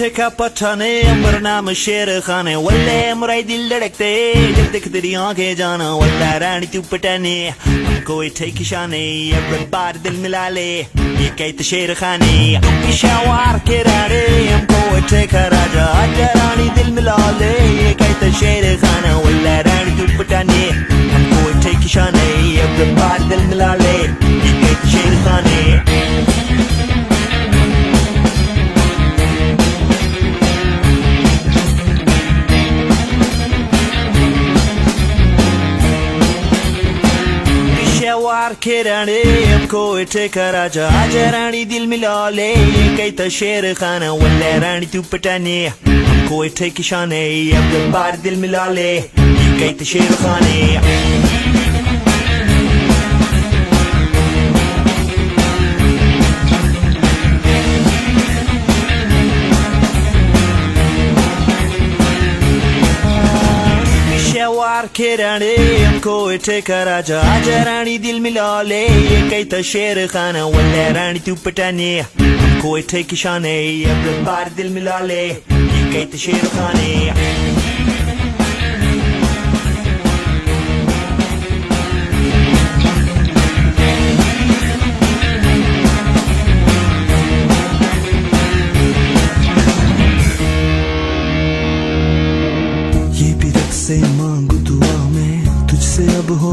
ठेका पठाने अंबर नाम शेर खाने वल्ले मुराई दिल धड़कते जब देख तेरी आंखें जाना वल्ला रानी तू पटाने हमको ठेकी शाने everybody दिल मिला ले ये कहते शेर खाने पिशावर के राने हमको ठेका राजा आजा रानी दिल मिला ले ये कहते शेर खाना वल्ला रानी तू पटाने हमको ठेकी शाने everybody दिल मिला ले ये कहते शेर खाने वार के रानी हमको ठेका राजा आजा रानी दिल मिला ले ये कहता शेर खाना वल्ला रानी तू पटाने हमको ठेकी शाने everybody दिल मिला ले ये कहता शेर खाने वार के रानी हमको ठेका राजा आजा रानी दिल मिला ले ये कहता शेर खाना वल्ला रानी तू पटाने हमको ठेकी शाने everybody दिल मिला ले ये कहता शेर खाने से मांगू दुआ में तुझसे अब हो